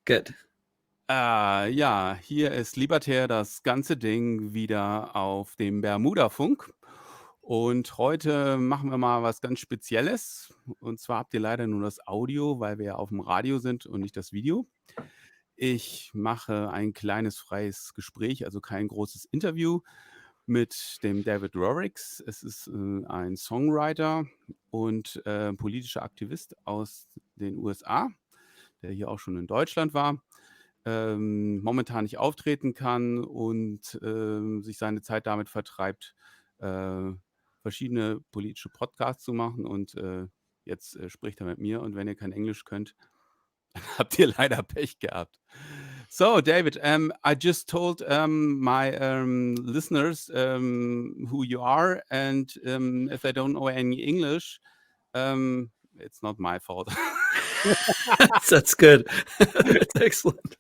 Good. Ja, hier ist Libertär, das ganze Ding wieder auf dem Bermuda-Funk. Und heute machen wir mal was ganz Spezielles. Und zwar habt ihr leider nur das Audio, weil wir ja auf dem Radio sind und nicht das Video. Ich mache ein kleines freies Gespräch, also kein großes Interview mit dem David Rovics. Es ist ein Songwriter und politischer Aktivist aus den USA, der hier auch schon in Deutschland war. Momentan nicht auftreten kann und sich seine Zeit damit vertreibt, verschiedene politische Podcasts zu machen. Und jetzt spricht er mit mir. Und wenn ihr kein Englisch könnt, habt ihr leider Pech gehabt. So, David, I just told my listeners who you are, and if they don't know any English, it's not my fault. That's good. That's excellent.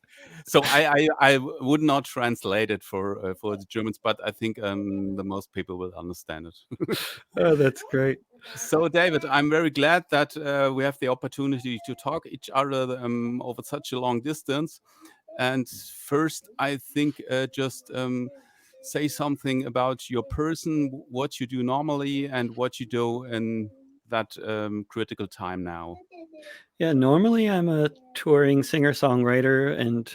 So I would not translate it for the Germans, but I think the most people will understand it. Oh, that's great. So, David, I'm very glad that we have the opportunity to talk each other over such a long distance. And first, I think just say something about your person, what you do normally, and what you do in that critical time now. Yeah, normally I'm a touring singer-songwriter and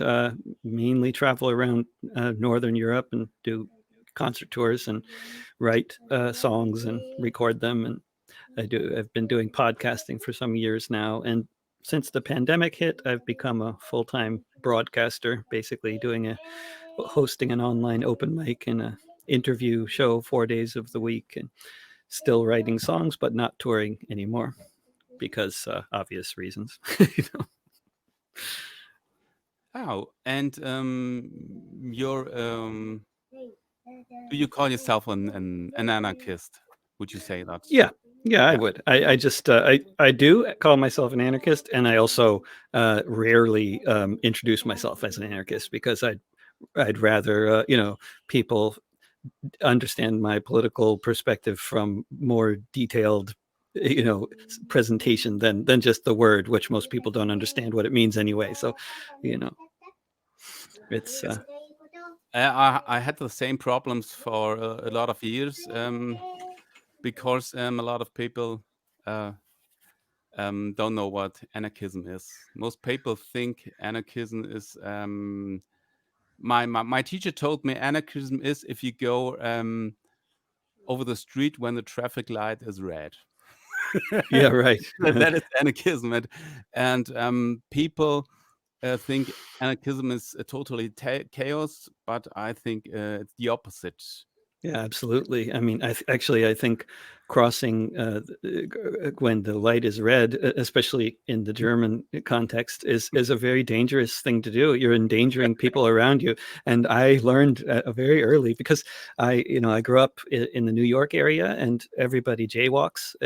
mainly travel around Northern Europe and do concert tours and write songs and record them. And I've been doing podcasting for some years now. And since the pandemic hit, I've become a full-time broadcaster, basically hosting an online open mic and a interview show 4 days of the week, and still writing songs, but not touring anymore because obvious reasons. You know? Oh, and you're do you call yourself an anarchist? Would you say that? Yeah, I would. I just I do call myself an anarchist, and I also rarely introduce myself as an anarchist because I'd rather people understand my political perspective from more detailed presentation than just the word, which most people don't understand what it means anyway. So it's I had the same problems for a lot of years because a lot of people don't know what anarchism is. Most people think anarchism is. My teacher told me anarchism is if you go over the street when the traffic light is red. yeah, right. That is anarchism, and people think anarchism is totally chaos, but I think it's the opposite. Yeah, absolutely. I mean, I think crossing when the light is red, especially in the German context, is a very dangerous thing to do. You're endangering people around you. And I learned very early because I grew up in the New York area, and everybody jaywalks,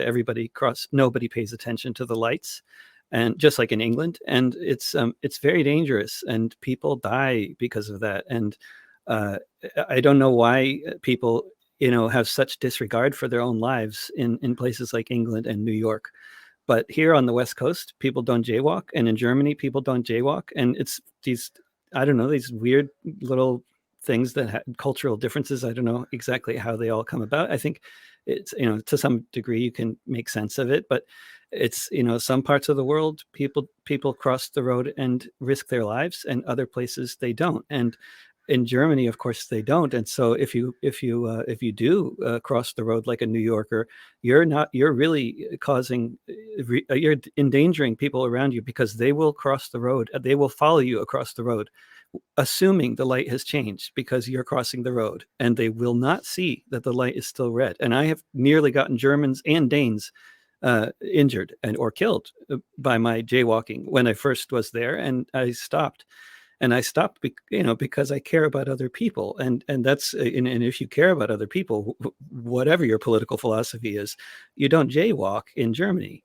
nobody pays attention to the lights. And just like in England, and it's very dangerous, and people die because of that. And I don't know why people, have such disregard for their own lives in places like England and New York. But here on the West Coast, people don't jaywalk, and in Germany, people don't jaywalk. And it's these weird little things that cultural differences. I don't know exactly how they all come about. I think it's, to some degree you can make sense of it, but it's, some parts of the world, people cross the road and risk their lives, and other places they don't. And in Germany, of course, they don't. And so if you do cross the road like a New Yorker, you're really you're endangering people around you, because they will cross the road. They will follow you across the road, assuming the light has changed because you're crossing the road, and they will not see that the light is still red. And I have nearly gotten Germans and Danes injured or killed by my jaywalking when I first was there, and I stopped. And I stopped, because I care about other people, and that's and if you care about other people, whatever your political philosophy is, you don't jaywalk in Germany.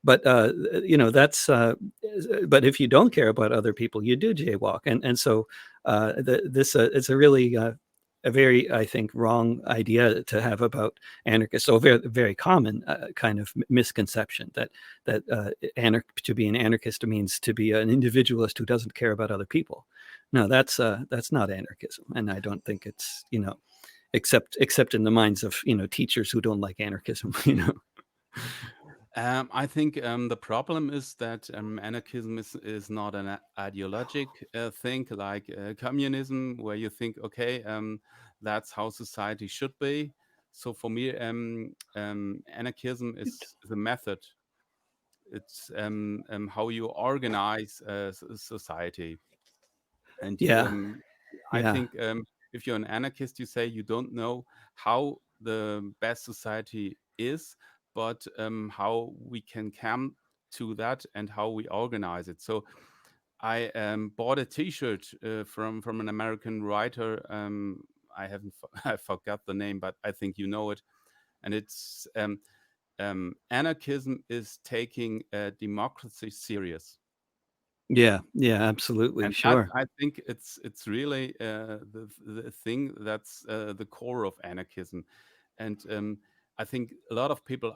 But that's. But if you don't care about other people, you do jaywalk, and so it's a really a very, I think, wrong idea to have about anarchists. So very common kind of misconception that to be an anarchist means to be an individualist who doesn't care about other people. No, that's not anarchism, and I don't think it's except in the minds of teachers who don't like anarchism. I think the problem is that anarchism is not an ideologic thing like communism, where you think, okay, that's how society should be. So for me, anarchism is a method. It's how you organize society. And Yeah, I yeah, think if you're an anarchist, you say you don't know how the best society is, but how we can come to that and how we organize it. So I bought a T-shirt from an American writer. I haven't I forgot the name, but I think you know it. And it's anarchism is taking democracy serious. yeah, absolutely, And that, sure. I think it's really the thing that's the core of anarchism. And I think a lot of people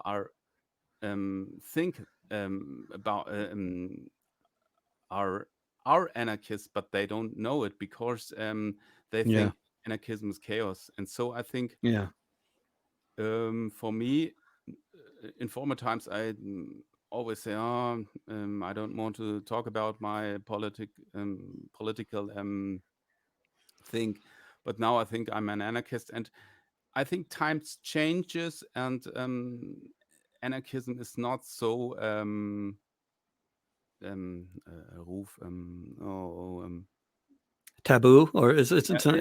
think about are anarchists, but they don't know it because they Yeah, think anarchism is chaos. And so I think yeah, for me, in former times, I always say, "Oh, I don't want to talk about my political thing." But now I think I'm an anarchist, and I think times changes, and anarchism is not so ruf, taboo, or is it, it's not.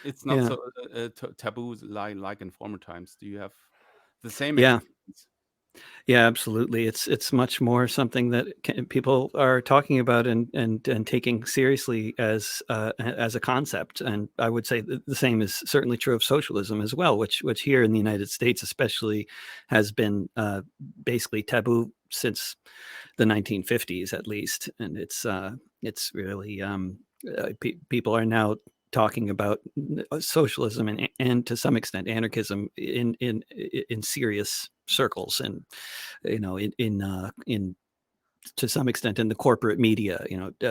it's not Yeah, so taboo like in former times. Do you have the same yeah, experience? yeah, absolutely. It's much more something that people are talking about and taking seriously as a concept. And I would say the same is certainly true of socialism as well, which here in the United States especially has been basically taboo since the 1950s at least, and it's really people are now talking about socialism and to some extent anarchism in serious circles, and in to some extent in the corporate media,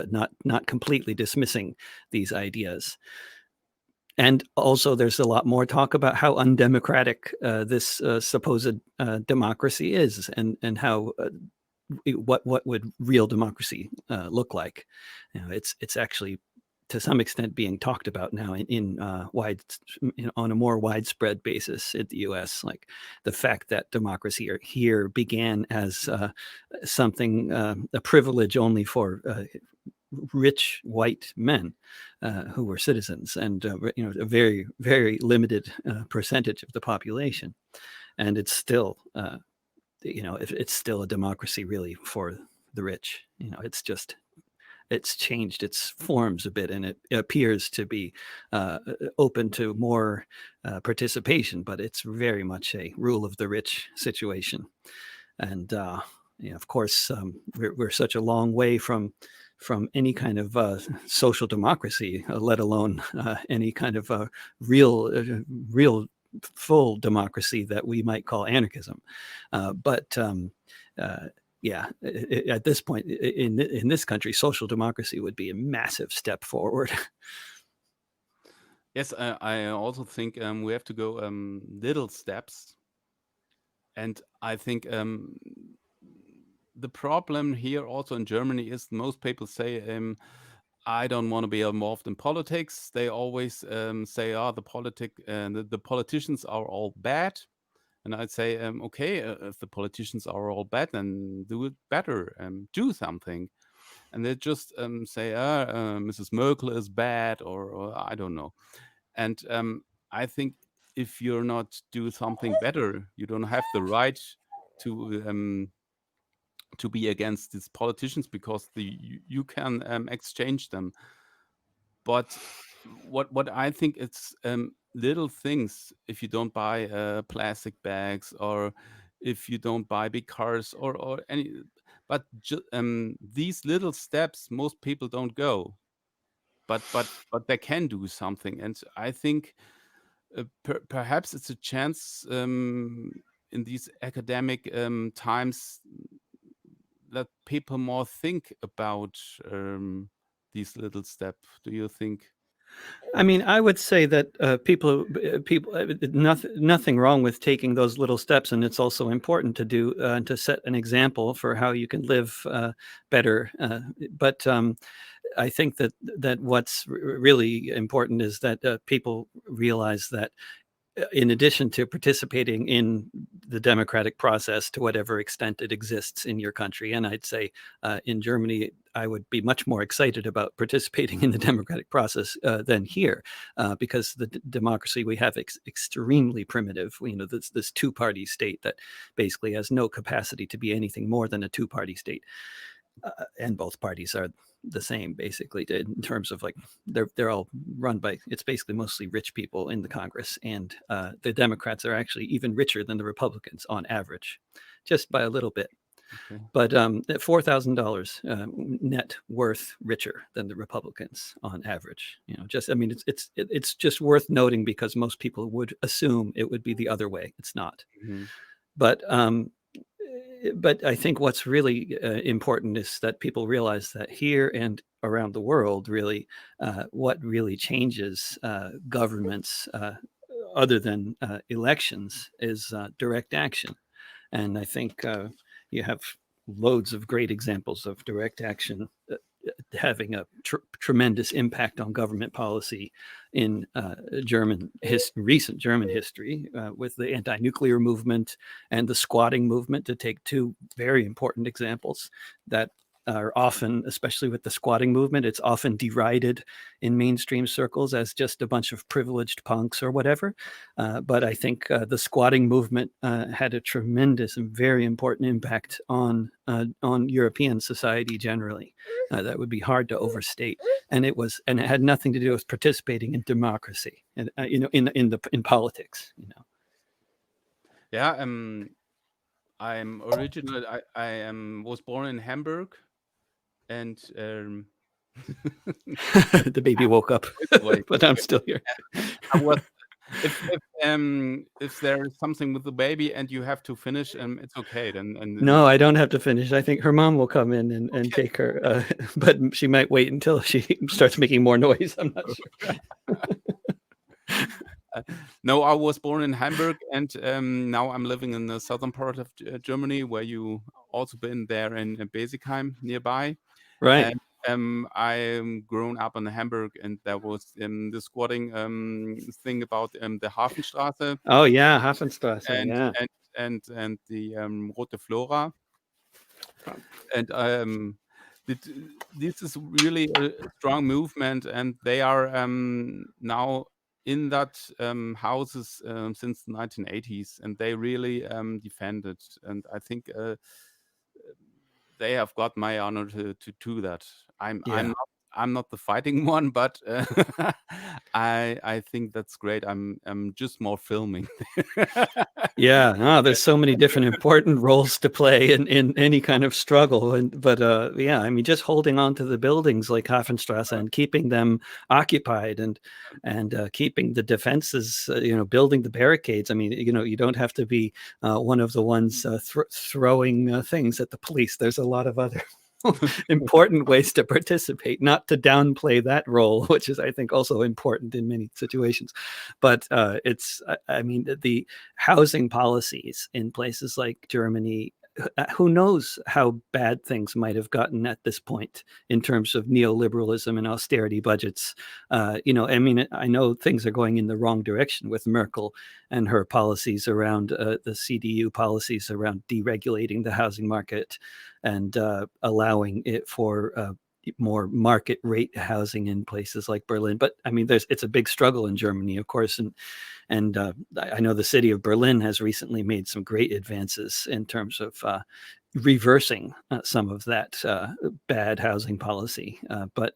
not completely dismissing these ideas. And also, there's a lot more talk about how undemocratic this supposed democracy is, and how what would real democracy look like. It's actually to some extent being talked about now on a more widespread basis in the U.S. Like the fact that democracy here began as something a privilege only for rich white men who were citizens, and a very limited percentage of the population, and it's still it's still a democracy really for the rich. It's changed its forms a bit, and it appears to be open to more participation, but it's very much a rule of the rich situation. And of course, we're such a long way from any kind of social democracy, let alone any kind of real full democracy that we might call anarchism. But yeah, at this point in this country, social democracy would be a massive step forward. Yes, I also think we have to go little steps. And I think the problem here also in Germany is most people say, I don't want to be involved in politics. They always say, "Oh, the politicians are all bad." And I'd say, okay, if the politicians are all bad, then do it better, do something. And they just say, Mrs. Merkel is bad, or I don't know. And I think if you're not do something better, you don't have the right to be against these politicians, because you can exchange them. But what I think, it's little things. If you don't buy plastic bags, or if you don't buy big cars, or any, but these little steps most people don't go. but they can do something. And I think perhaps it's a chance in these academic times that people more think about these little step. Do you think? I mean, I would say that nothing wrong with taking those little steps, and it's also important to do to set an example for how you can live better. But I think that what's really important is that people realize that in addition to participating in the democratic process to whatever extent it exists in your country, and I'd say in Germany, I would be much more excited about participating in the democratic process than here, because the democracy we have is extremely primitive. You know, this two-party state that basically has no capacity to be anything more than a two-party state. And both parties are the same basically in terms of like they're all run by, it's basically mostly rich people in the Congress, and the Democrats are actually even richer than the Republicans on average, just by a little bit. Okay. But $4,000 net worth richer than the Republicans on average. You know, just I mean, it's just worth noting because most people would assume it would be the other way. It's not. Mhm. But I think what's really important is that people realize that here and around the world, really, what really changes governments other than elections is direct action. And I think you have loads of great examples of direct action having a tremendous impact on government policy in recent German history, with the anti-nuclear movement and the squatting movement, to take two very important examples that are often, especially with the squatting movement, it's often derided in mainstream circles as just a bunch of privileged punks or whatever. But I think the squatting movement had a tremendous and very important impact on European society generally. That would be hard to overstate, and it had nothing to do with participating in democracy, and you know, in politics. You know, Yeah, I'm original. I was born in Hamburg, and the baby woke up, wait, but I'm still here. I was. If there is something with the baby and you have to finish, it's okay. Then No, I don't have to finish. I think her mom will come in and okay. take her, but she might wait until she starts making more noise. I'm not sure. No, I was born in Hamburg, and now I'm living in the southern part of Germany, where you also been there in Besigheim nearby. Right. And I'm grown up in Hamburg, and there was the squatting thing about the Hafenstraße Oh yeah, Hafenstrasse. and Yeah. and the Rote Flora. And this is really a strong movement, and they are now in that houses since the 1980s, and they really defend it. And I think they have got my honor to do that. Yeah. I'm not the fighting one, but I think that's great. I'm just more filming. Yeah, there's so many different important roles to play in any kind of struggle, but yeah, I mean, just holding on to the buildings like Hafenstrasse and keeping them occupied, and keeping the defenses, you know, building the barricades. I mean, you know, you don't have to be one of the ones throwing things at the police. There's a lot of other important ways to participate, not to downplay that role, which is, I think, also important in many situations. But I mean, the housing policies in places like Germany, who knows how bad things might have gotten at this point in terms of neoliberalism and austerity budgets. You know, I mean, I know things are going in the wrong direction with Merkel and her policies around the CDU policies around deregulating the housing market and allowing it for more market rate housing in places like Berlin. But I mean, it's a big struggle in Germany, of course, and I know the city of Berlin has recently made some great advances in terms of reversing some of that bad housing policy, but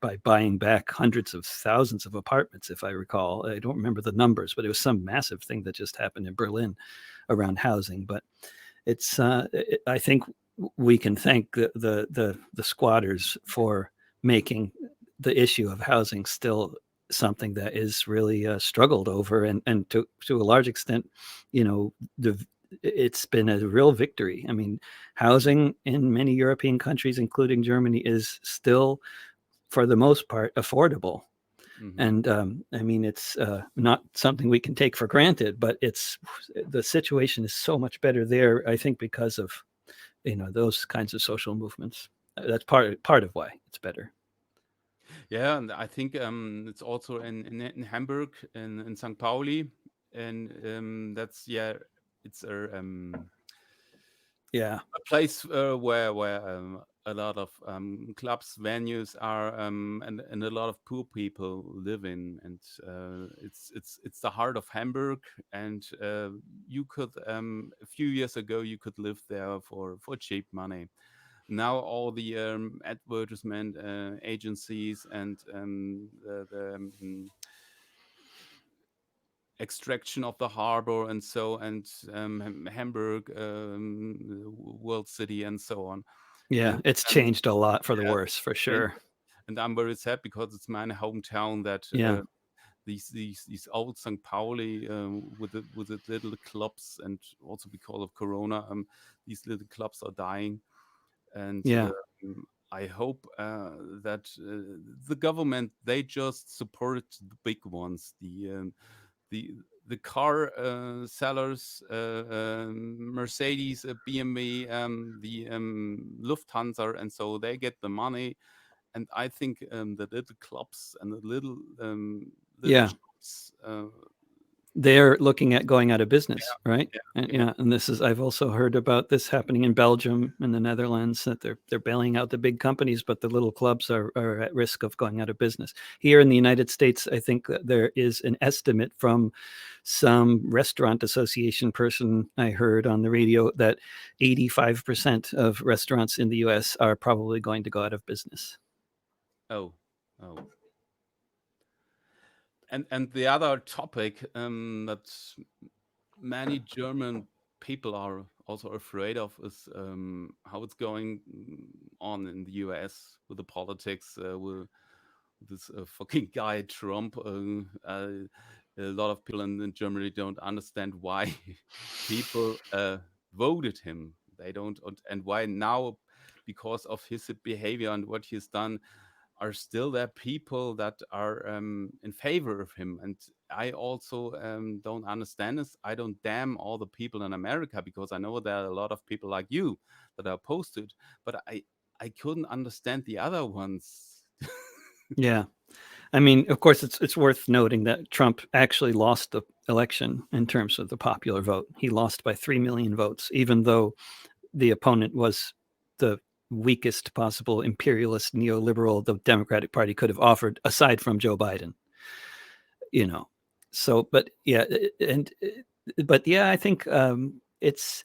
by buying back hundreds of thousands of apartments, if I recall. I don't remember the numbers, but it was some massive thing that just happened in Berlin around housing. But I think we can thank the squatters for making the issue of housing still something that is really struggled over, and to a large extent, you know, it's been a real victory. I mean, housing in many European countries, including Germany, is still, for the most part, affordable. Mhm. And I mean, it's not something we can take for granted, but the situation is so much better there, I think, because of, you know, those kinds of social movements. That's part of why it's better. Yeah, and I think it's also in Hamburg, in St. Pauli, and that's yeah, it's Yeah, a place where a lot of clubs, venues are, and a lot of poor people live in, and it's the heart of Hamburg, and you could a few years ago you could live there for cheap money. Now all the advertisement agencies and the extraction of the harbor and so and Hamburg, world city and so on. yeah, Uh, it's and changed a lot for the yeah, worse, for and sure. and I'm very sad because it's my hometown that Yeah, these old St. Pauli with the little clubs, and also because of Corona, these little clubs are dying, and yeah, I hope that the government they just support the big ones, the the car sellers, Mercedes, BMW, the Lufthansa, and so they get the money. And I think the little clubs and the little yeah. shops, They're looking at going out of business, right? yeah, And yeah, yeah, and this is, I've also heard about this happening in Belgium and the Netherlands, that they're bailing out the big companies, but the little clubs are at risk of going out of business. Here in the United States, I think that there is an estimate from some restaurant association person I heard on the radio that 85% of restaurants in the US are probably going to go out of business. oh, oh. And the other topic that many German people are also afraid of is how it's going on in the US with the politics, with this fucking guy Trump. A lot of people in Germany don't understand why people voted him. They don't, and why now, because of his behavior and what he's done, are still there people that are in favor of him. And I also don't understand this. I don't damn all the people in America, because I know there are a lot of people like you that are opposed to it, but I couldn't understand the other ones. Yeah. I mean, of course, it's worth noting that Trump actually lost the election in terms of the popular vote. He lost by 3 million votes, even though the opponent was the weakest possible imperialist neoliberal the Democratic Party could have offered, aside from Joe Biden. You know, so but yeah, and but yeah, I think it's,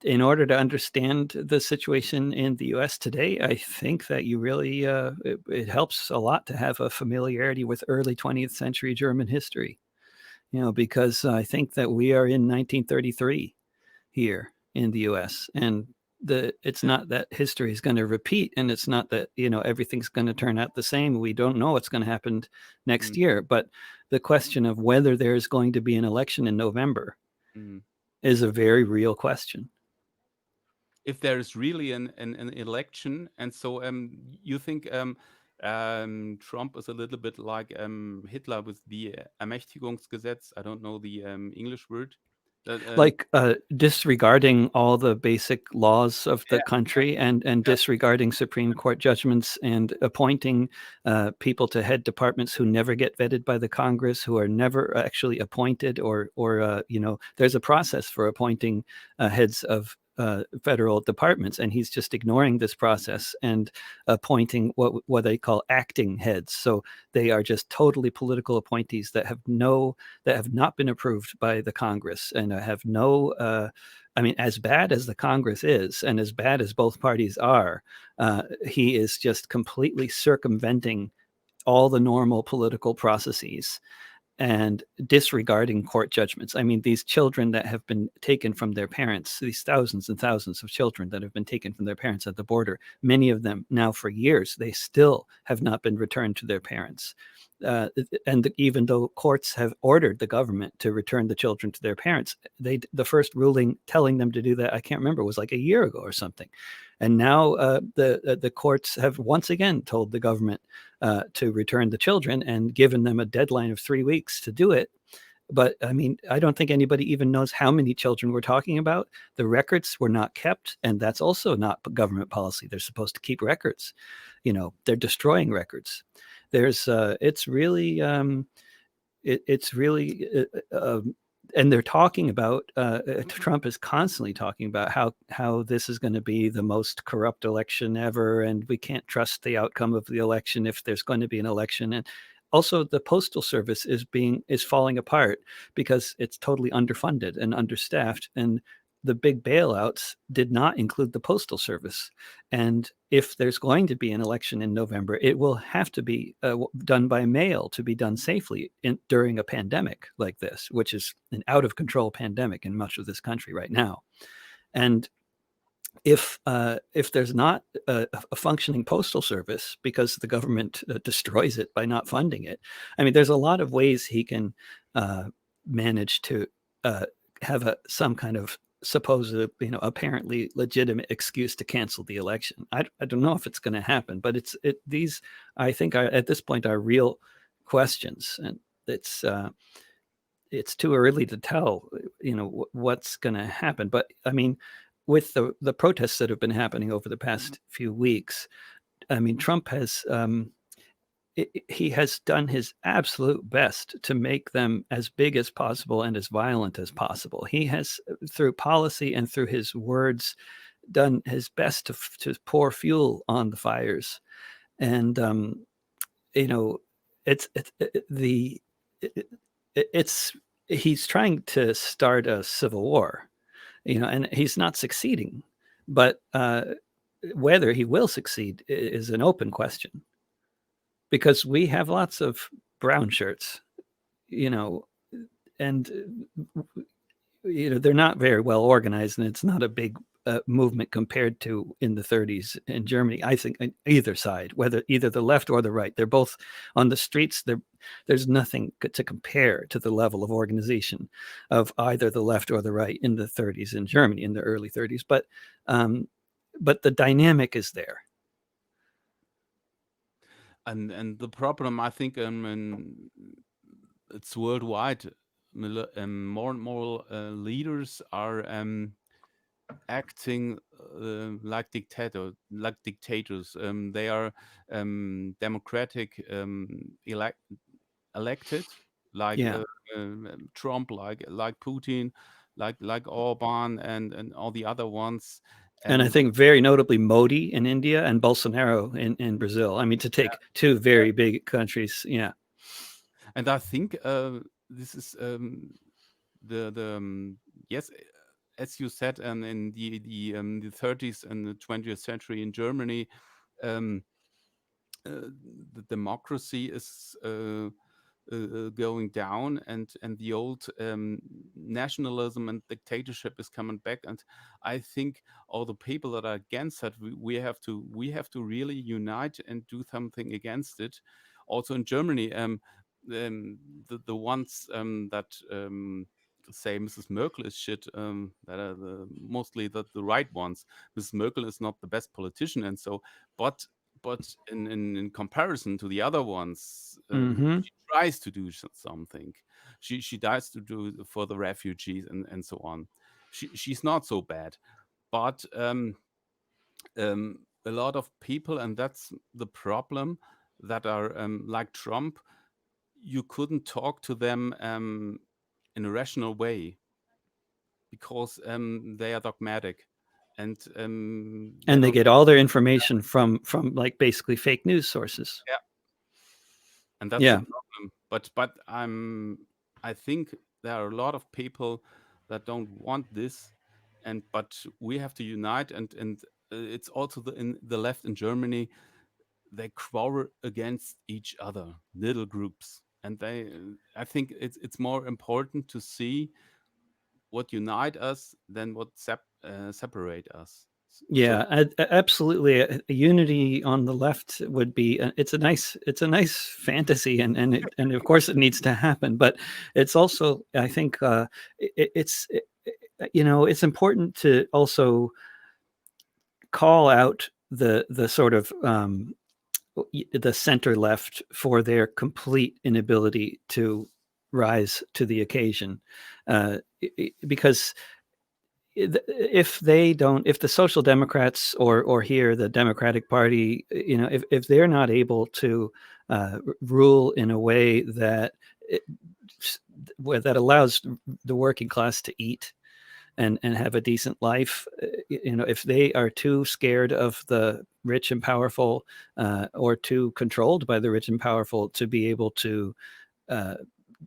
in order to understand the situation in the U.S. today, I think that you really it helps a lot to have a familiarity with early 20th century German history. You know, because I think that we are in 1933 here in the U.S. and it's not that history is going to repeat, and it's not that, you know, everything's going to turn out the same. We don't know what's going to happen next Mm, year, but the question of whether there's going to be an election in November mm. is a very real question. If there is really an election, and so you think Trump is a little bit like Hitler with the Ermächtigungsgesetz. I don't know the English word. That Like disregarding all the basic laws of the yeah, country, and yeah, disregarding Supreme Court judgments, and appointing people to head departments who never get vetted by the Congress, who are never actually appointed, or you know, there's a process for appointing heads of federal departments, and he's just ignoring this process and appointing what they call acting heads. So they are just totally political appointees that have not been approved by the Congress, and have no. I mean, as bad as the Congress is, and as bad as both parties are, he is just completely circumventing all the normal political processes, and disregarding court judgments. I mean, these children that have been taken from their parents, these thousands and thousands of children that have been taken from their parents at the border, many of them now for years, they still have not been returned to their parents. And even though courts have ordered the government to return the children to their parents, the first ruling telling them to do that, I can't remember, was like a year ago or something. And now the courts have once again told the government to return the children and given them a deadline of 3 weeks to do it. But I mean, I don't think anybody even knows how many children we're talking about. The records were not kept, and that's also not government policy. They're supposed to keep records. They're destroying records. It's really it's really and they're talking about Trump is constantly talking about how this is going to be the most corrupt election ever, and we can't trust the outcome of the election if there's going to be an election. And also the postal service is falling apart because it's totally underfunded and understaffed, and the big bailouts did not include the postal service. And if there's going to be an election in November, it will have to be done by mail to be done safely during a pandemic like this, which is an out of control pandemic in much of this country right now. And if there's not a functioning postal service because the government destroys it by not funding it, I mean, there's a lot of ways he can manage to have some kind of supposed, apparently legitimate excuse to cancel the election. I don't know if it's going to happen, but these, I think, are at this point are real questions, and it's too early to tell, what's going to happen. But I mean, with the protests that have been happening over the past few weeks, I mean, Trump has he has done his absolute best to make them as big as possible and as violent as possible. He has, through policy and through his words, done his best to pour fuel on the fires. And you know, it's he's trying to start a civil war, and he's not succeeding. But whether he will succeed is an open question, because we have lots of brown shirts, you know, and they're not very well organized, and it's not a big movement compared to in the 30s in Germany. I think on either side, whether either the left or the right, they're both on the streets. There's nothing to compare to the level of organization of either the left or the right in the 30s in Germany, in the early 30s. But the dynamic is there. And the problem, I think, it's worldwide. More and more leaders are acting like dictators. They are democratic elected, like Yeah. Trump, like Putin, like Orban, and all the other ones. And I And think very notably Modi in India and Bolsonaro in Brazil. I mean, to take two very big countries. Yeah. and I think this is the yes, as you said, and in the 30s and the 20th century in Germany, um, the democracy is going down, and the old nationalism and dictatorship is coming back. And I think all the people that are against that, we have to really unite and do something against it. Also in Germany, the ones that say Mrs. Merkel is shit, that are mostly the right ones. Mrs. Merkel is not the best politician, and so, but in comparison to the other ones, Hmm. she tries to do something. She tries to do for the refugees and so on. She's not so bad, but a lot of people, and that's the problem, that are like Trump. You couldn't talk to them in a rational way because they are dogmatic, and they And they don't. get all their information from like basically fake news sources. Yeah, and that's the Yeah. problem. But I think there are a lot of people that don't want this, and but we have to unite, and it's also in the left in Germany. They quarrel against each other, little groups. and I think it's more important to see what unite us than what separate us. So, Yeah, absolutely. A unity on the left would be it's a nice fantasy, and of course it needs to happen. But it's also, I think, it's important to also call out the sort of the center left for their complete inability to rise to the occasion, because if the Social Democrats or here the Democratic Party, if they're not able to rule in a way that allows the working class to eat and have a decent life, if they are too scared of the rich and powerful, or too controlled by the rich and powerful to be able to uh,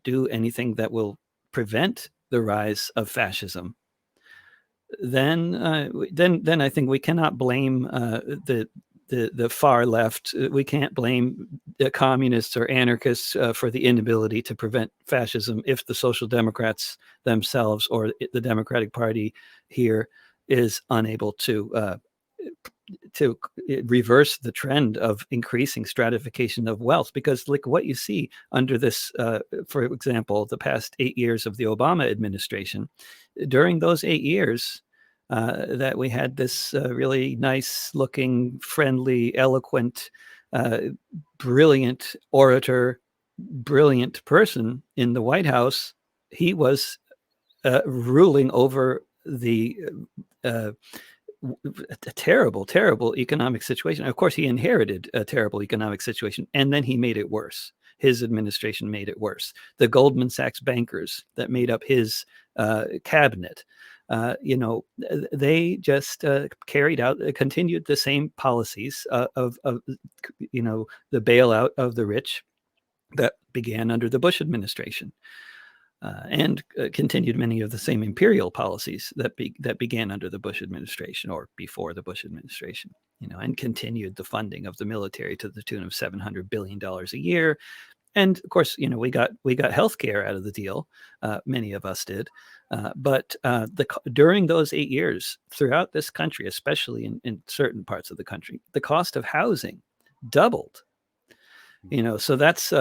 do anything that will prevent the rise of fascism, then I think we cannot blame the far left. We can't blame the communists or anarchists for the inability to prevent fascism if the Social Democrats themselves or the Democratic Party here is unable to reverse the trend of increasing stratification of wealth. Because like what you see under this, for example, the past 8 years of the Obama administration, during those 8 years, that we had this really nice looking, friendly, eloquent, uh, brilliant orator, brilliant person in the White House. He was ruling over the uh, a terrible, terrible economic situation. Of course, he inherited a terrible economic situation, and then he made it worse. His administration made it worse. The Goldman Sachs bankers that made up his cabinet, they just continued the same policies of the bailout of the rich that began under the Bush administration, and continued many of the same imperial policies that began under the Bush administration or before the Bush administration. And continued the funding of the military to the tune of $700 billion a year. And of course, we got health care out of the deal. Many of us did. But during those 8 years, throughout this country, especially in certain parts of the country, the cost of housing doubled. So that's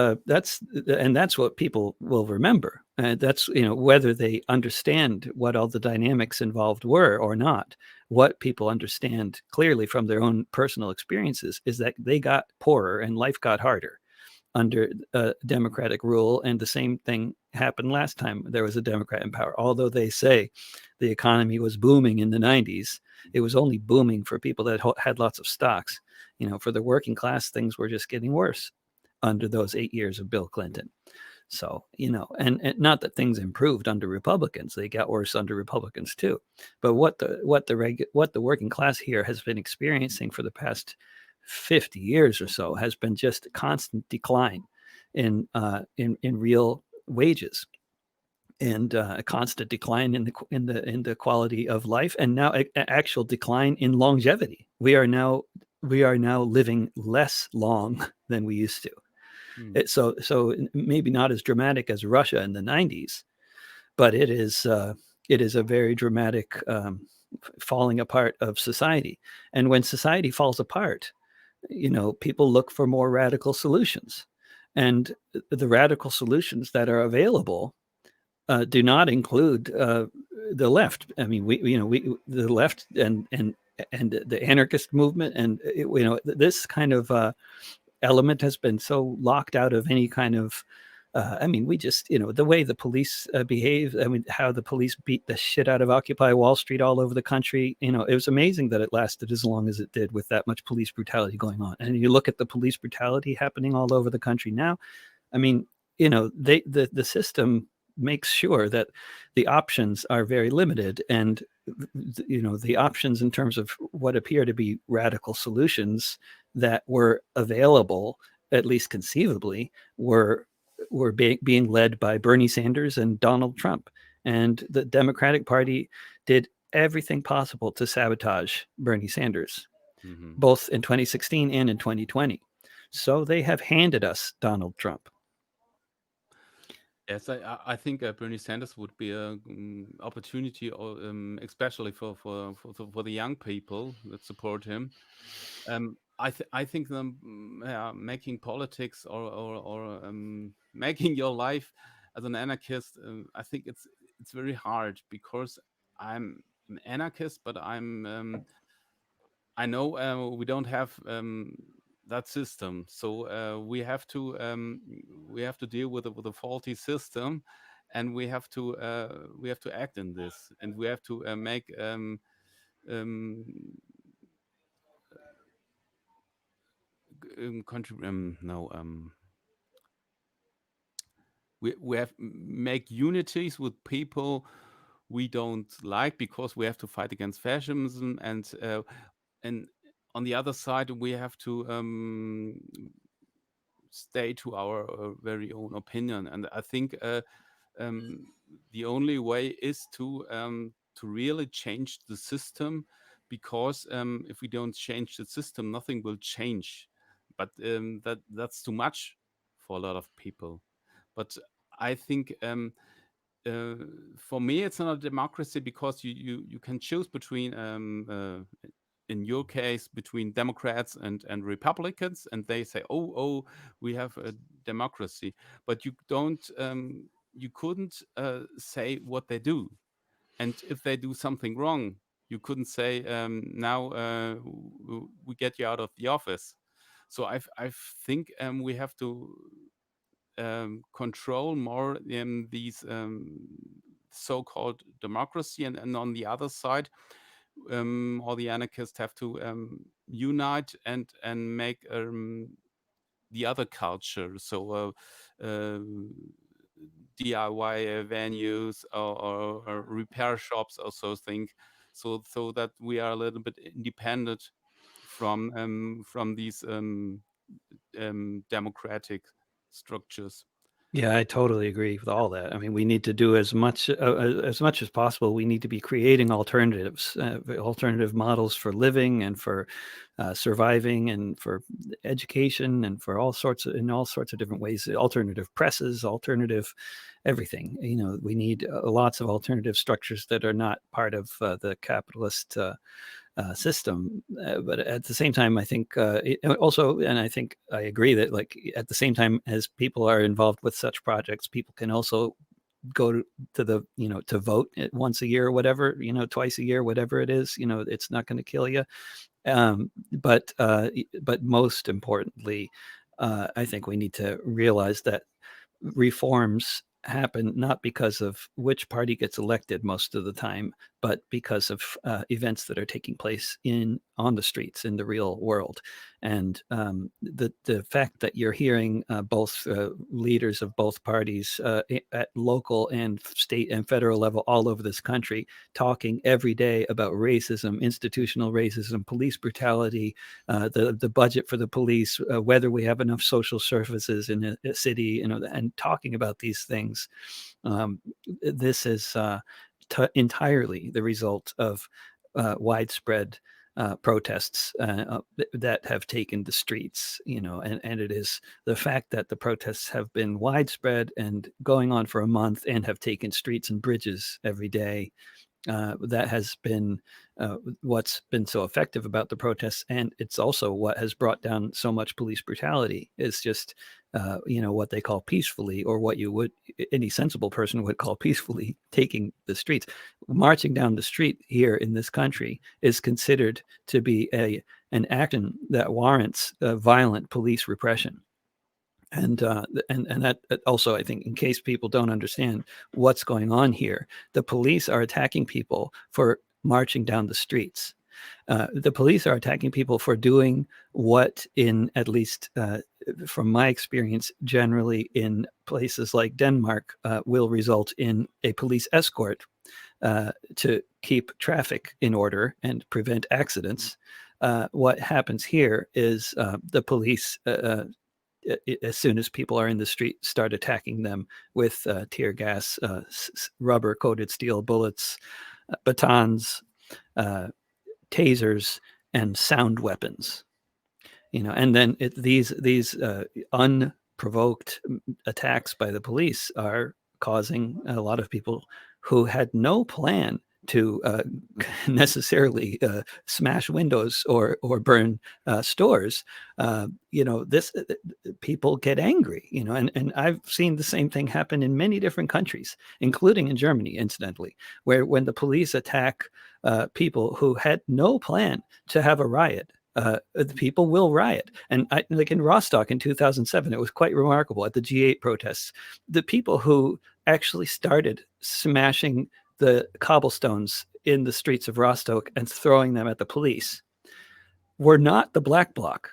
what people will remember. That's whether they understand what all the dynamics involved were or not. What people understand clearly from their own personal experiences is that they got poorer and life got harder under Democratic rule, and the same thing happened last time there was a Democrat in power. Although they say the economy was booming in the 90s, it was only booming for people that had lots of stocks. For the working class, things were just getting worse under those 8 years of Bill Clinton. So, and not that things improved under Republicans; they got worse under Republicans too. But what the working class here has been experiencing for the past 50 years or so has been just a constant decline in real wages, and a constant decline in the quality of life, and now actual decline in longevity. We are now living less long than we used to. mm, So maybe not as dramatic as Russia in the 90s, but it is a very dramatic falling apart of society. And when society falls apart, people look for more radical solutions, and the radical solutions that are available do not include the left. I mean, the left and the anarchist movement, and this kind of element has been so locked out of any kind of I mean, we just, the way the police behave. I mean, how the police beat the shit out of Occupy Wall Street all over the country. It was amazing that it lasted as long as it did with that much police brutality going on. And you look at the police brutality happening all over the country now. I mean, the system makes sure that the options are very limited, and the options in terms of what appear to be radical solutions that were available, at least conceivably, were being led by Bernie Sanders and Donald Trump. And the Democratic Party did everything possible to sabotage Bernie Sanders, mhm. both in 2016 and in 2020. So they have handed us Donald Trump. Yes, I think Bernie Sanders would be a opportunity, or especially for the young people that support him. I think them yeah, making politics or making your life as an anarchist. I think it's very hard because I'm an anarchist, but I know we don't have that system, so we have to deal with a faulty system, and we have to act in this, and we have to make um, no we have make unities with people we don't like, because we have to fight against fascism, and on the other side we have to stay to our very own opinion. And I think um, the only way is to really change the system, because if we don't change the system, nothing will change. But that's too much for a lot of people. But I think uh, for me, it's not a democracy, because you can choose between in your case between Democrats and Republicans, and they say, oh, we have a democracy, but you couldn't say what they do, and if they do something wrong, you couldn't say now we get you out of the office. So I think we have to control more in these so-called democracy, and on the other side, all the anarchists have to unite and make the other culture. So DIY venues or repair shops or so thing, so that we are a little bit independent from these democratic structures. Yeah, I totally agree with all that. I mean, we need to do as much as possible. We need to be creating alternatives, alternative models for living and for surviving and for education and for all sorts of different ways. Alternative presses, alternative everything. You know, we need lots of alternative structures that are not part of the capitalist system. But at the same time, I think also, and I think I agree that like at the same time as people are involved with such projects, people can also go to the to vote once a year or whatever, twice a year, whatever it is. It's not going to kill you. But most importantly, I think we need to realize that reforms happen not because of which party gets elected most of the time, but because of events that are taking place on the streets in the real world. And the fact that you're hearing both leaders of both parties at local and state and federal level all over this country talking every day about racism, institutional racism, police brutality, the budget for the police, whether we have enough social services in a city, and talking about these things. This is entirely the result of widespread protests that have taken the streets, and it is the fact that the protests have been widespread and going on for a month and have taken streets and bridges every day that has been what's been so effective about the protests, and it's also what has brought down so much police brutality. Is just what they call peacefully, or what any sensible person would call peacefully taking the streets. Marching down the street here in this country is considered to be an action that warrants violent police repression. And that also, I think, in case people don't understand what's going on here, the police are attacking people for marching down the streets. The police are attacking people for doing what, in at least from my experience, generally in places like Denmark, will result in a police escort to keep traffic in order and prevent accidents. What happens here is the police as soon as people are in the street, start attacking them with tear gas, rubber-coated steel bullets, batons, uh, tasers, and sound weapons. And then these unprovoked attacks by the police are causing a lot of people who had no plan to necessarily smash windows or burn stores. This people get angry, and I've seen the same thing happen in many different countries, including in Germany, incidentally, where when the police attack people who had no plan to have a riot, the people will riot. And like in Rostock in 2007, it was quite remarkable at the G8 protests. The people who actually started smashing the cobblestones in the streets of Rostock and throwing them at the police were not the Black Bloc.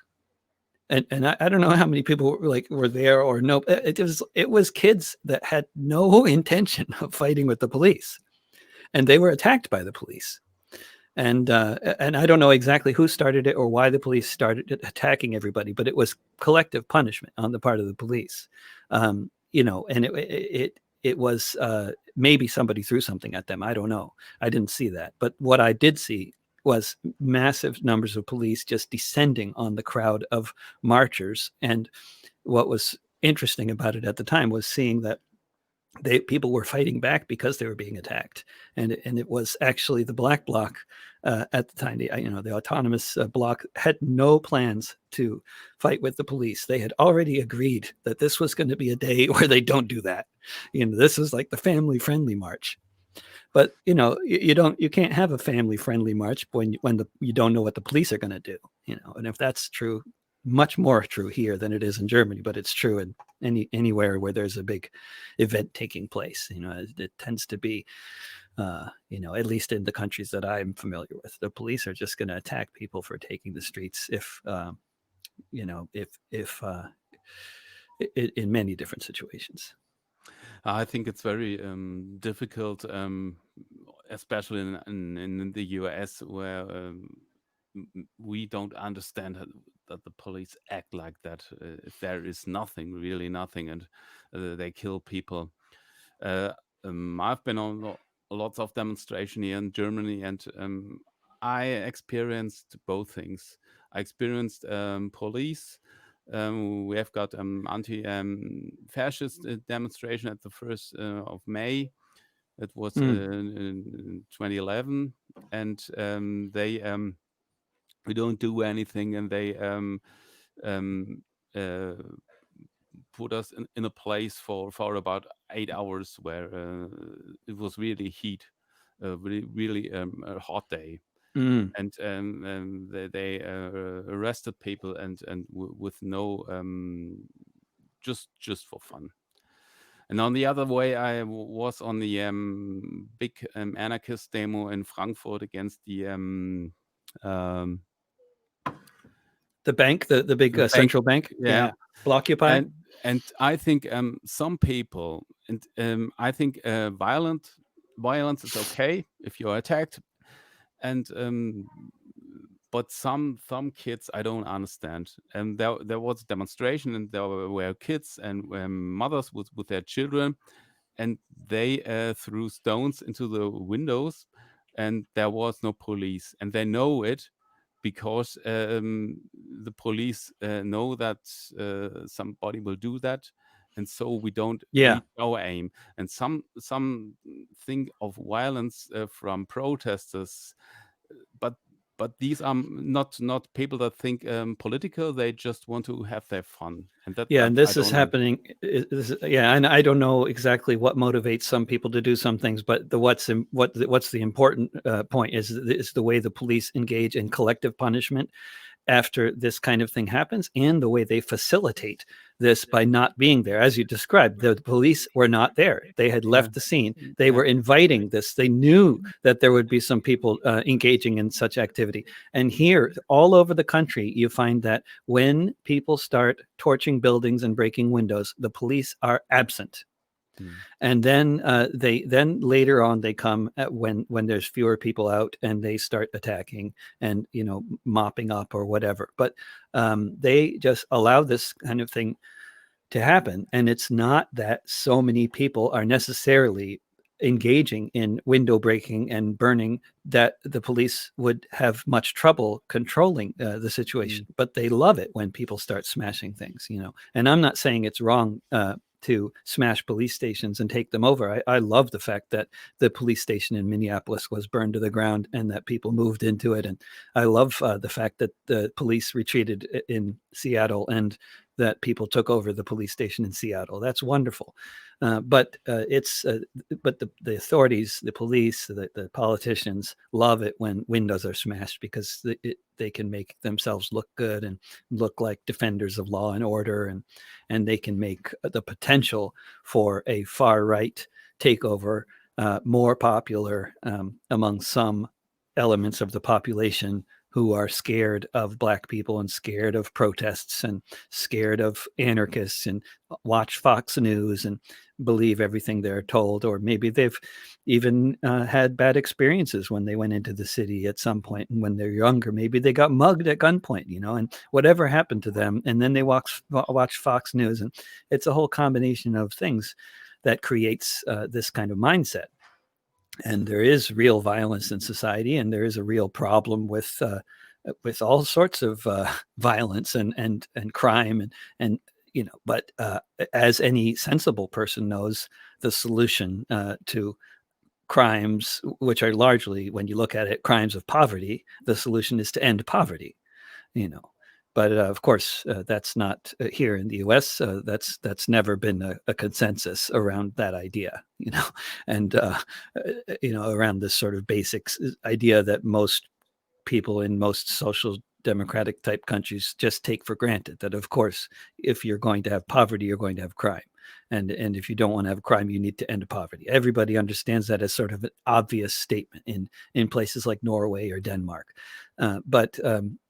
And I don't know how many people were there or no. It was kids that had no intention of fighting with the police, and they were attacked by the police. And I don't know exactly who started it or why the police started attacking everybody, but it was collective punishment on the part of the police. And it was maybe somebody threw something at them. I don't know. I didn't see that. But what I did see was massive numbers of police just descending on the crowd of marchers. And what was interesting about it at the time was seeing that people were fighting back because they were being attacked, and it was actually the Black Bloc at the time. The autonomous bloc had no plans to fight with the police. They had already agreed that this was going to be a day where they don't do that. This is like the family-friendly march. But you can't have a family-friendly march when you don't know what the police are going to do. And if that's true, much more true here than it is in Germany, but it's true in anywhere where there's a big event taking place. It tends to be, at least in the countries that I'm familiar with, the police are just going to attack people for taking the streets if in many different situations. I think it's very difficult, especially in the US, where we don't understand that the police act like that. If there is nothing, really nothing, and they kill people. I've been on lots of demonstration here in Germany, and I experienced both things. I experienced police. We have got anti-fascist demonstration at the 1st of May. It was in 2011, and we don't do anything, and they put us in a place for about 8 hours where it was really heat, really a hot day. And they arrested people and with no just for fun. And on the other way, I was on the big anarchist demo in Frankfurt against the bank, the big bank, central bank, yeah, Blockupy. And I think some people, and I think violence is okay if you're attacked, and but some kids I don't understand. And there was a demonstration, and there were kids and mothers with their children, and they threw stones into the windows, and there was no police, and they know it because the police know that somebody will do that, and so we don't reach our aim. And some think of violence from protesters, but these are not people that think political. They just want to have their fun, and that and this is happening. And I don't know exactly what motivates some people to do some things, but what's the important point is the way the police engage in collective punishment after this kind of thing happens, and the way they facilitate this by not being there. As you described, the police were not there. They had left the scene. They were inviting this. They knew that there would be some people engaging in such activity. And here, all over the country, you find that when people start torching buildings and breaking windows, the police are absent. And then later on they come when there's fewer people out, and they start attacking and mopping up or whatever. But they just allow this kind of thing to happen, and it's not that so many people are necessarily engaging in window breaking and burning that the police would have much trouble controlling the situation. But they love it when people start smashing things, And I'm not saying it's wrong to smash police stations and take them over. I love the fact that the police station in Minneapolis was burned to the ground and that people moved into it. And I love the fact that the police retreated in Seattle and that people took over the police station in Seattle. That's wonderful. But the authorities, the police, the politicians love it when windows are smashed because they can make themselves look good and look like defenders of law and order, and they can make the potential for a far right takeover more popular among some elements of the population who are scared of Black people and scared of protests and scared of anarchists and watch Fox News and believe everything they're told. Or maybe they've even had bad experiences when they went into the city at some point, and when they're younger, maybe they got mugged at gunpoint, and whatever happened to them, and then they watch Fox News, and it's a whole combination of things that creates this kind of mindset. And there is real violence in society, and there is a real problem with all sorts of violence and crime and but as any sensible person knows, the solution to crimes, which are largely, when you look at it, crimes of poverty, the solution is to end poverty. you know. But of course, that's not here in the U.S. That's never been a consensus around that idea, and around this sort of basic idea that most people in most social democratic type countries just take for granted, that of course, if you're going to have poverty, you're going to have crime. And if you don't want to have crime, you need to end poverty. Everybody understands that as sort of an obvious statement in places like Norway or Denmark. But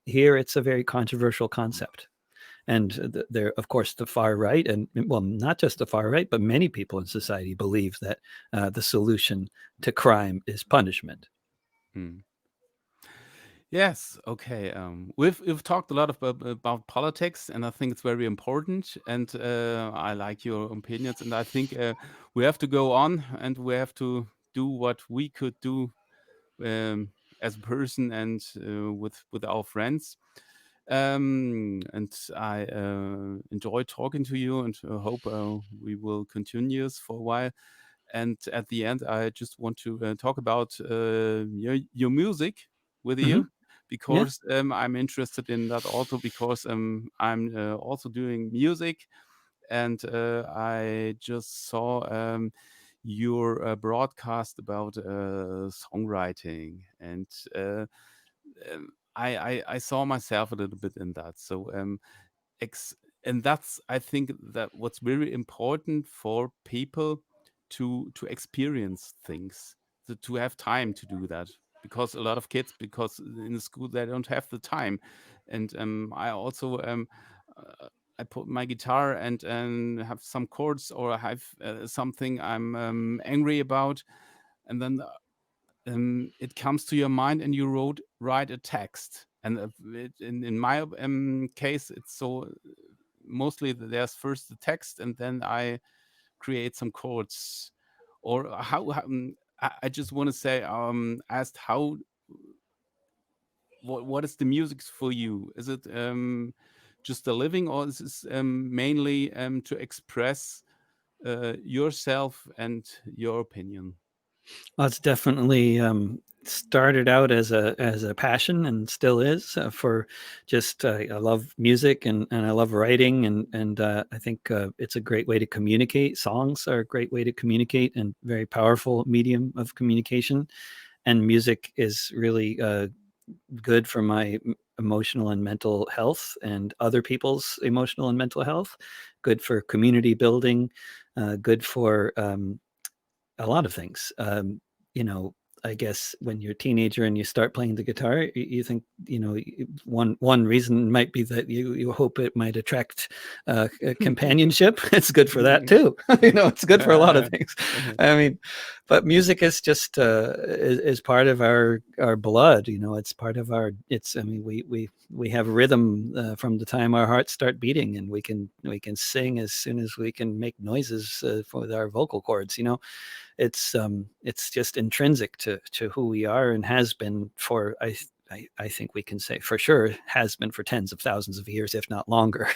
here it's a very controversial concept. And there, of course, the far right, and well, not just the far right, but many people in society believe that the solution to crime is punishment. Mm. Yes. Okay. We've talked a lot about politics, and I think it's very important. And I like your opinions. And I think we have to go on, and we have to do what we could do as a person and with our friends. And I enjoy talking to you, and hope we will continue this for a while. And at the end, I just want to talk about your music with Hmm. you, Yeah. because I'm interested in that also, because I'm also doing music, and I just saw your broadcast about songwriting, and I saw myself a little bit in that. So ex- and that's, I think, that what's very important for people to experience things, to have time to do that, because a lot of kids, because in the school they don't have the time. And I also I put my guitar and have some chords, or have something I'm angry about, and then it comes to your mind, and you write a text. And in my case, it's so mostly there's first the text, and then I create some chords. Or I just want to say, asked how, what is the music for you? Is it just a living, or is this mainly to express yourself and your opinion? Well, it's definitely started out as a passion, and still is, for just I love music, and I love writing, and I think it's a great way to communicate. Songs are a great way to communicate, and very powerful medium of communication. And music is really good for my emotional and mental health, and other people's emotional and mental health. Good for community building. Good for a lot of things. You know, I guess when you're a teenager and you start playing the guitar, you think, one reason might be that you hope it might attract companionship. It's good for that too. It's good for a lot of things. I mean, but music is just is part of our blood. It's part of our. It's. I mean, we have rhythm from the time our hearts start beating, and we can sing as soon as we can make noises with our vocal cords. It's just intrinsic to who we are, and has been for I think we can say for sure has been for tens of thousands of years, if not longer.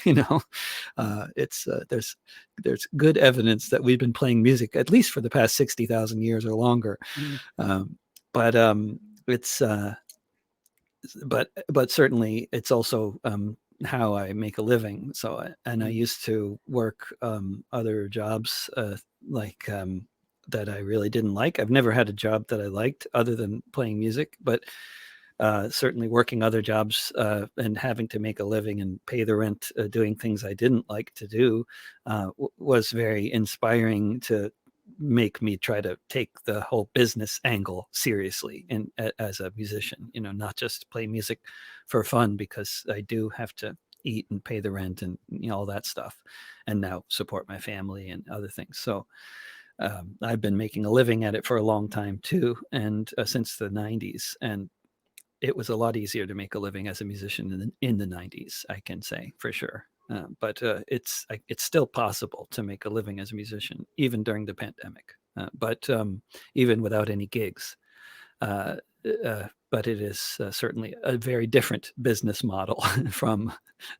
It's there's good evidence that we've been playing music at least for the past 60,000 years or longer. Mhm. Um, but it's but certainly it's also how I make a living. And I Mhm. used to work other jobs like that I really didn't like. I've never had a job that I liked other than playing music, but certainly working other jobs and having to make a living and pay the rent doing things I didn't like to do was very inspiring to make me try to take the whole business angle seriously and as a musician, not just play music for fun, because I do have to eat and pay the rent and all that stuff, and now support my family and other things. So I've been making a living at it for a long time too, and since the 90s. And it was a lot easier to make a living as a musician in the 90s, I can say for sure. But it's still possible to make a living as a musician even during the pandemic, but even without any gigs. Uh, but it is certainly a very different business model from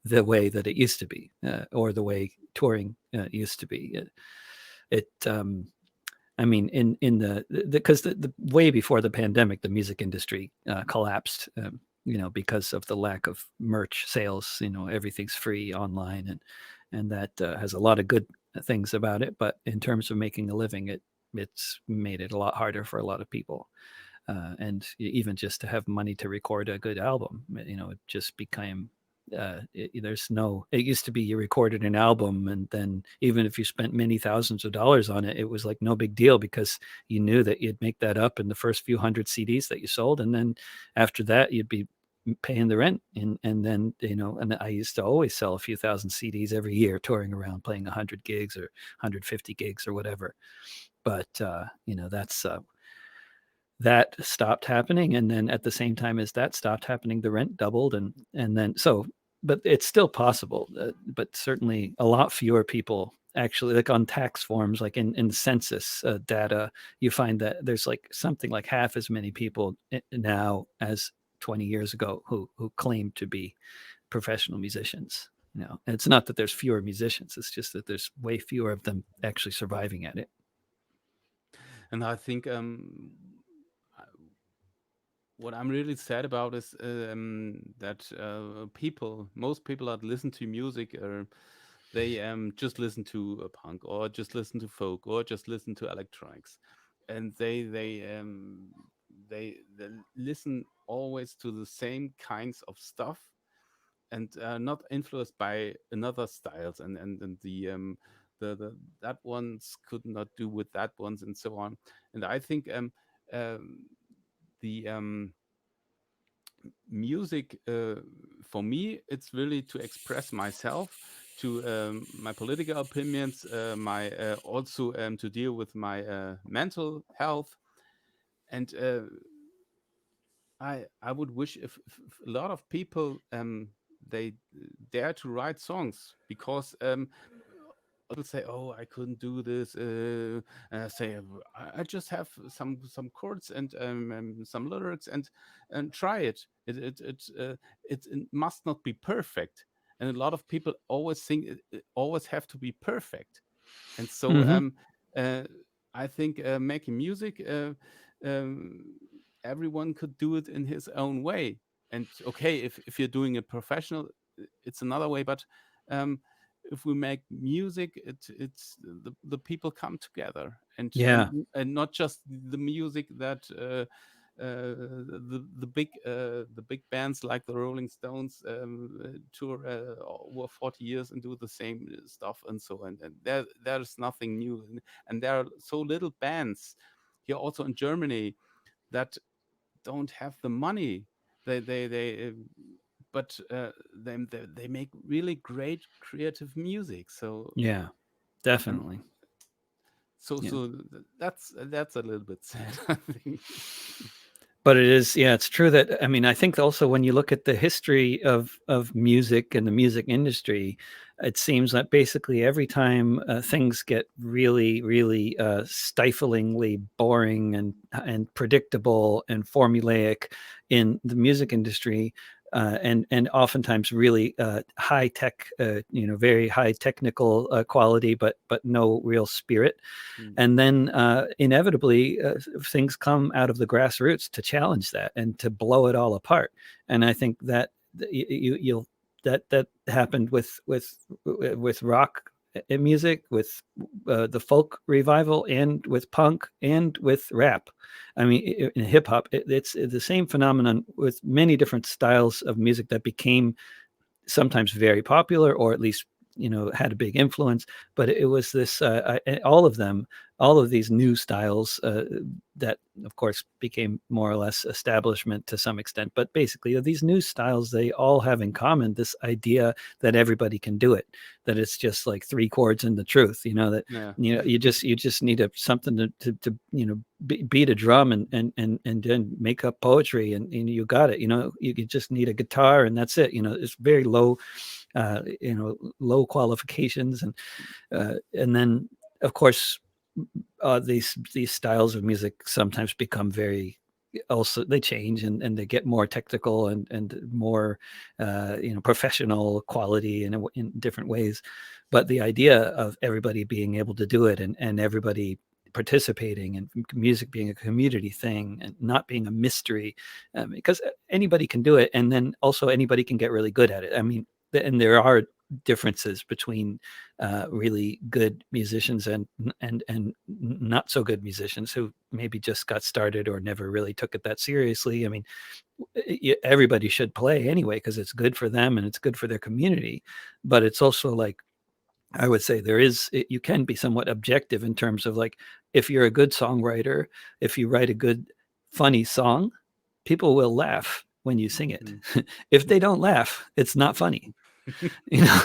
the way that it used to be, or the way touring used to be. It I mean, in the because the way before the pandemic, the music industry collapsed. Because of the lack of merch sales. Everything's free online, and that has a lot of good things about it. But in terms of making a living, it's made it a lot harder for a lot of people. And even just to have money to record a good album, it just became there's no. It used to be you recorded an album, and then even if you spent many thousands of dollars on it, it was like no big deal, because you knew that you'd make that up in the first few hundred CDs that you sold, and then after that you'd be paying the rent. And then and I used to always sell a few thousand CDs every year, touring around playing 100 gigs or 150 gigs or whatever. But that's that stopped happening, and then at the same time as that stopped happening, the rent doubled. And then so but it's still possible, but certainly a lot fewer people actually, like on tax forms, like in census data, you find that there's like something like half as many people now as 20 years ago who claim to be professional musicians. And it's not that there's fewer musicians, it's just that there's way fewer of them actually surviving at it. And I think I- what I'm really sad about is that most people that listen to music, they just listen to punk, or just listen to folk, or just listen to electronics, and they listen always to the same kinds of stuff, and not influenced by another styles, and the that ones could not do with that ones, and so on. And I think um the music, for me, it's really to express myself, to my political opinions, my also to deal with my mental health. And I would wish if a lot of people they dare to write songs, because people say, "Oh, I couldn't do this." And I say, I just have some chords and some lyrics, and try it. It must not be perfect, and a lot of people always think it always have to be perfect. And so Hmm. uh, I think making music, um, everyone could do it in his own way. And okay, if you're doing it professional, it's another way. But um, if we make music, it's the people come together, and Yeah. not just the music that the big bands like the Rolling Stones tour over 40 years and do the same stuff, and so on. And there's nothing new, and there are so little bands here also in Germany that don't have the money. They but they make really great creative music. So Yeah, and definitely. so Yeah. so that's a little bit sad, I think. But it is, yeah, it's true that, I mean, I think also when you look at the history of music and the music industry, it seems that basically every time things get really, really stiflingly boring and predictable and formulaic in the music industry, and oftentimes really high tech, very high technical quality, but no real spirit. Mm. And then inevitably things come out of the grassroots to challenge that and to blow it all apart. And I think that you'll that happened with rock music, with the folk revival, and with punk, and with rap. I mean, in hip hop, it's the same phenomenon with many different styles of music that became sometimes very popular, or at least had a big influence. But it was this all of them, all of these new styles that of course became more or less establishment to some extent, but basically these new styles, they all have in common this idea that everybody can do it, that it's just like three chords and the truth, that Yeah. you just need something to beat a drum and then make up poetry, and you got it. You just need a guitar, and that's it. It's very low, low qualifications, and then of course these styles of music sometimes become very, also they change, and they get more technical and more professional quality in different ways. But the idea of everybody being able to do it, and everybody participating, and music being a community thing and not being a mystery, because anybody can do it, and then also anybody can get really good at it. I mean, and there are differences between really good musicians and not so good musicians who maybe just got started or never really took it that seriously. I mean, everybody should play anyway because it's good for them and it's good for their community. But it's also like, I would say you can be somewhat objective in terms of, like, if you're a good songwriter, if you write a good funny song, people will laugh when you sing it. Mm. If they don't laugh, it's not funny. you know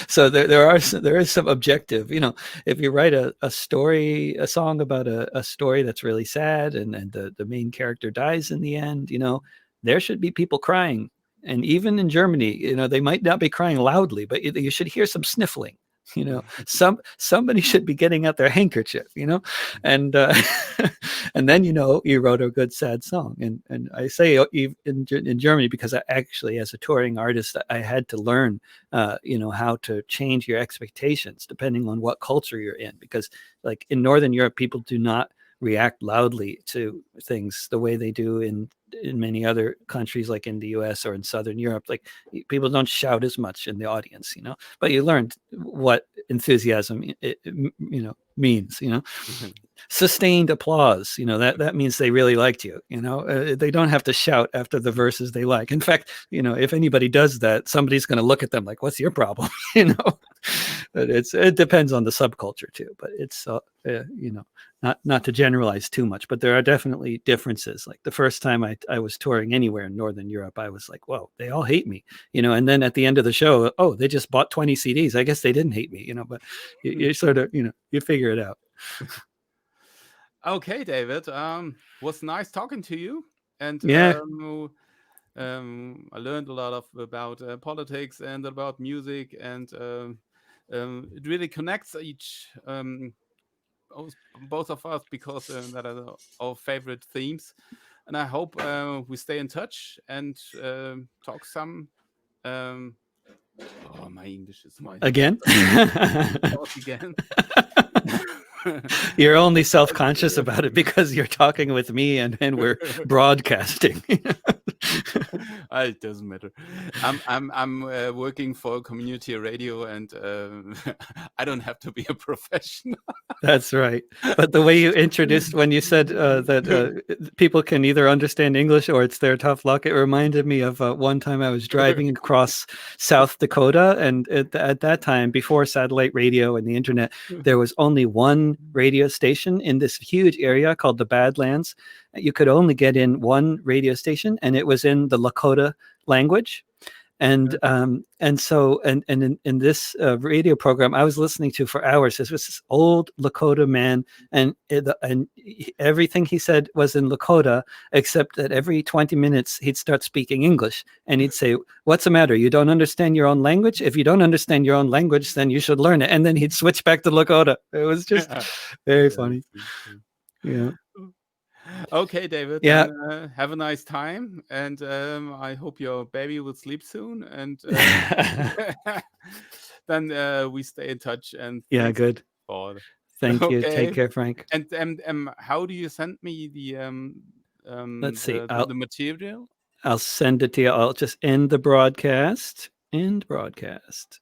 so there is some objective, if you write a song about a story that's really sad, and the main character dies in the end, there should be people crying. And even in Germany, they might not be crying loudly, but you should hear some sniffling. Somebody should be getting out their handkerchief, and and then you wrote a good sad song. And I say in Germany because I actually, as a touring artist, I had to learn how to change your expectations depending on what culture you're in, because like in Northern Europe, people do not react loudly to things the way they do in many other countries, like in the US or in Southern Europe. Like, people don't shout as much in the audience, but you learned what enthusiasm means. Sustained applause, that means they really liked you. They don't have to shout after the verses they like. In fact, if anybody does that, somebody's going to look at them like, what's your problem? But it depends on the subculture too. But it's not to generalize too much, but there are definitely differences. Like the first time I was touring anywhere in Northern Europe, I was like, whoa, they all hate me, and then at the end of the show, oh, they just bought 20 CDs. I guess they didn't hate me, but you sort of, you figure it out. Okay, David. Was nice talking to you, and Yeah. I learned a lot about politics and about music, and it really connects both of us, because that are our favorite themes. And I hope we stay in touch and talk some. Oh, my English is my Again. talk again. You're only self-conscious about it because you're talking with me and we're broadcasting. It doesn't matter. I'm working for community radio, and I don't have to be a professional. That's right. But the way you introduced, when you said that people can either understand English or it's their tough luck, it reminded me of one time I was driving across South Dakota, and at that time, before satellite radio and the internet, there was only one radio station in this huge area called the Badlands. You could only get in one radio station, and it was in the Lakota language. And in this radio program I was listening to for hours, this was this old Lakota man, and everything he said was in Lakota, except that every 20 minutes he'd start speaking English, and he'd say, "What's the matter? You don't understand your own language? If you don't understand your own language, then you should learn it." And then he'd switch back to Lakota. It was just very funny. Yeah. Okay, David, Yeah. then have a nice time, and I hope your baby will sleep soon, and then we stay in touch, and Yeah, thanks good. for Thank you. Take okay. care, Frank. And how do you send me Let's see. the material? I'll send it to you. I'll just end the broadcast. End broadcast.